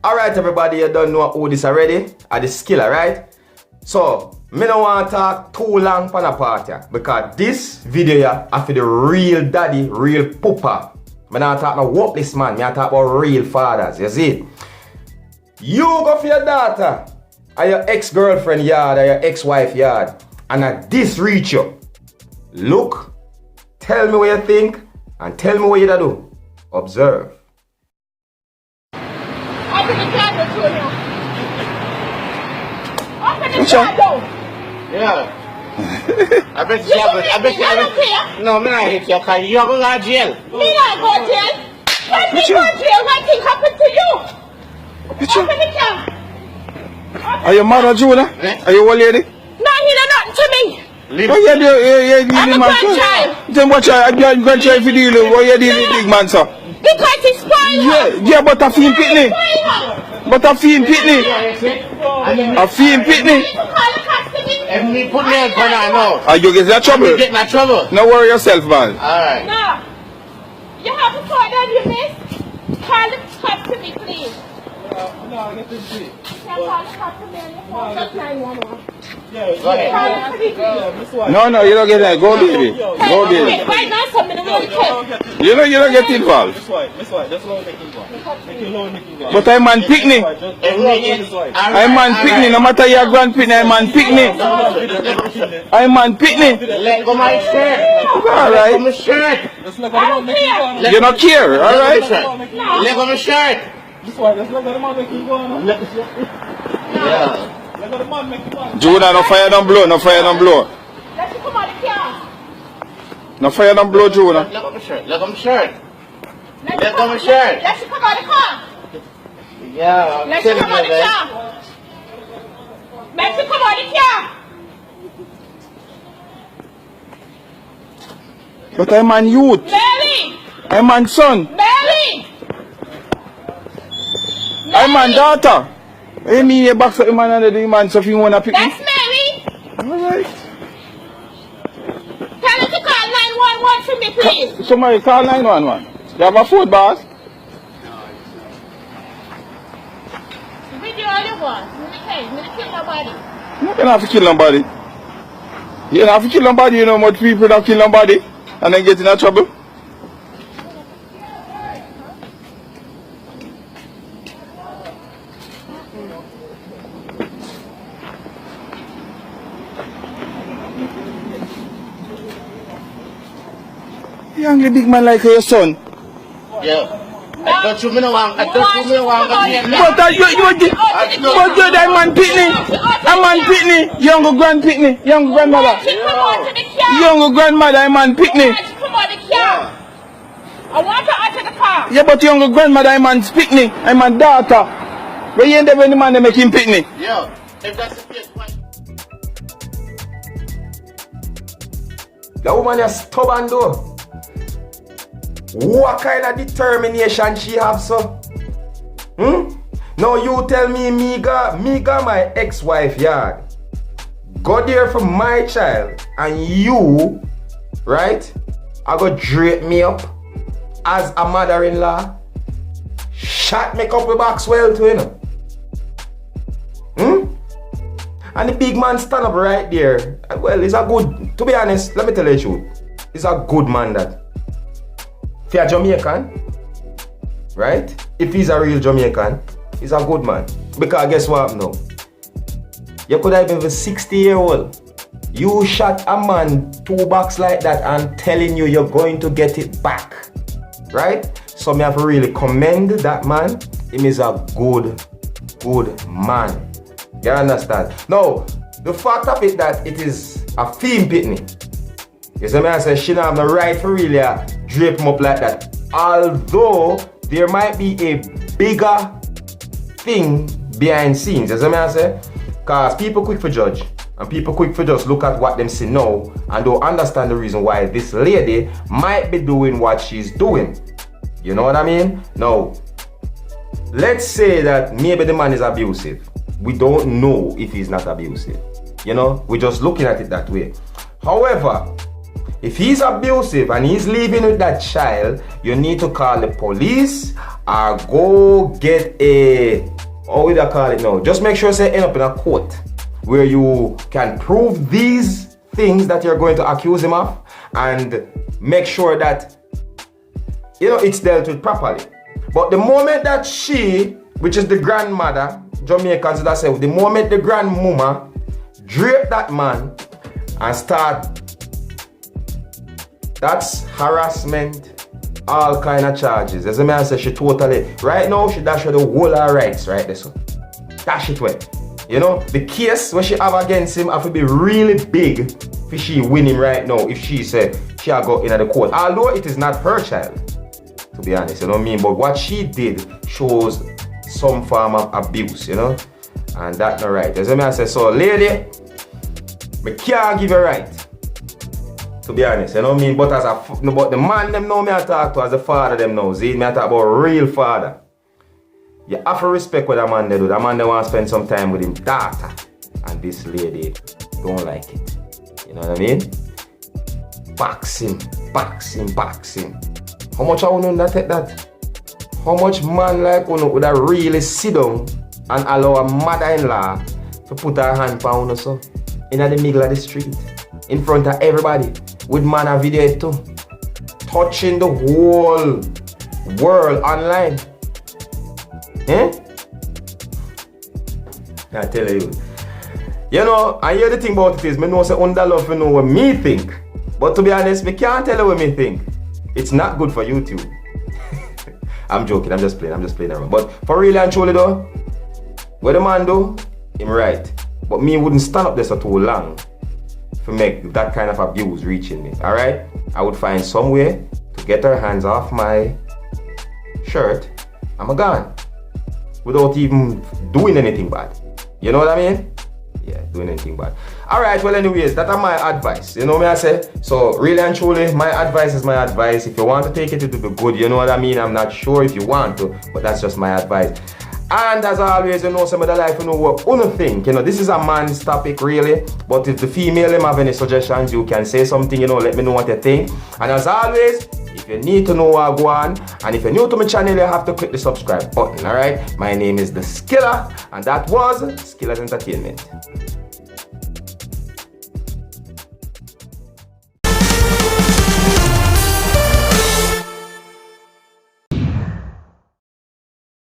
Alright everybody, you don't know who this already. Are the skiller, right? So, me don't want to talk too long for the party because this video here are for the real daddy, real papa. Me not talk no worthless man, me talk about real fathers, you see? You go for your daughter or your ex-girlfriend yard or your ex-wife yard and this reach you. Look, tell me what you think and tell me what you do. Observe. Open the camera to him. Open the camera. Yeah. I bet you no, me not hit you because you're going to jail. Me not go to jail. When me go to jail, what thing happened to you? Open the camera. Are you mad at Juna? Are you old lady? No, he not nothing to me. What you do? I'm a grandchild. Then what you grandchild for deal? What you deal with big man, sir? Because it's spoiled. Yeah, but a fiend pitney. But a fiend pitney. A fiend pitney. If me put me in front of now. Are you get that trouble? You get my trouble. No worry yourself, man. Alright. No. You have a phone that you miss? Call the cops to me, please. No, I get this shit. Call the cops to me on your phone. Just 911. Go ahead. Call them to me, please. No, you don't get that. Go, baby. Go, baby. Right now, something wrong with him. You don't get involved. That's why. That's why make involved. Make you low, make involved. But I'm man picnic. I'm man picnic. No matter your grand picnic, I'm man picnic. I'm man picnic. Let go my shirt. All Let go right. my shirt. I don't care. You don't care, all right? Let go my shirt. That's why. That's like the man make you go on. Yeah. Like the man make you go on. Juna, no fire don't blow. No fire don't blow. Let you come out the car. No fire don't blow, Juna. Let go my shirt. Let go my shirt. Let Let go my shirt. Let you come out the car. Yeah, I'm Let you telling come out you, the man. car. Let you come out the car. But I'm man youth. Mary. I'm man son. Mary. I'm man daughter. You mean you box up the man and the man so if you want to pick me? That's Mary. All right. Tell her to call 911 for me, please. Somebody call 911. You have a food, boss? Video all you want. I'm going to kill nobody. You don't have to kill nobody. You don't have to kill nobody. You know what people that kill nobody and then get in trouble. You angry big man like your son. Yeah. I thought you don't want. But you're that man pitney. A man pitney. Young grand pitney. Young grandmother. Young grandmother, a man pitney. Come on the car. I want to enter the car. Yeah, but young grandmother, a man pitney. A man daughter. But you ain't there when the man they make him pitney. Yeah. If that's the case, why? The woman is stubborn though. What kind of determination she have, so? Now you tell me got my ex-wife yard. Go there for my child and you, right? I go drape me up as a mother-in-law. Shot me couple box well to you know. And the big man stand up right there. Well, he's a good, to be honest, let me tell you the truth. He's a good man that. If you're Jamaican, right? If he's a real Jamaican, he's a good man. Because guess what now? You could have been a 60-year-old. You shot a man 2 box like that and telling you you're going to get it back. Right? So me have to really commend that man. He is a good man. You understand? Now, the fact of it that it is a theme pitney. You see me I say she don't have no right for really drape him up like that. Although there might be a bigger thing behind scenes. You see me I say? Cause people quick for judge and people quick for just look at what them see now and don't understand the reason why this lady might be doing what she's doing. You know what I mean? Now, let's say that maybe the man is abusive. We don't know if he's not abusive. You know, we're just looking at it that way. However, if he's abusive and he's living with that child, you need to call the police or go get a, how would I call it now? Just make sure say end up in a court where you can prove these things that you're going to accuse him of and make sure that, you know, it's dealt with properly. But the moment that she, which is the grandmother, Jamaicans that say, the moment the grandmama drape that man and start, that's harassment, all kind of charges. As a man says, she totally, right now, she dash her the whole her rights, right this one. Dash it away. You know, the case what she have against him have to be really big for she win him right now if she say she'll go in the court. Although it is not her child, to be honest, you know what I mean? But what she did shows some form of abuse, you know? And that's not right. As a man says, so lady, I can't give you right. To be honest, you know what I mean? But as a, but the man them know me I talk to as a father them know. See, me I talk about real father. You have to respect what a man they do. That man they want to spend some time with him daughter. And this lady don't like it. You know what I mean? Boxing. How much I want to take that? How much man like you would have really sit down and allow a mother-in-law to put her hand on you so in the middle of the street, in front of everybody, with man a video too, touching the whole world online. Eh? I tell you. You know, and here the thing about it is, me know say under love you know what me think. But to be honest, me can't tell you what me think. It's not good for YouTube. I'm joking, I'm just playing around. But for real and truly though, what the man do, him right. But me wouldn't stand up there so too long to make that kind of abuse reaching me. Alright? I would find some way to get her hands off my shirt. I'm gone. Without even doing anything bad. You know what I mean? Yeah, doing anything bad. Alright, well anyways, that's my advice. You know what I say? So really and truly, my advice is my advice. If you want to take it, it will be good. You know what I mean? I'm not sure if you want to, but that's just my advice. And as always, you know, some of the life, you know what you think. You know, this is a man's topic really. But if the female them have any suggestions, you can say something, you know, let me know what you think. And as always, if you need to know what I go on, and if you're new to my channel, you have to click the subscribe button, alright? My name is The Skilla, and that was Skilla's Entertainment.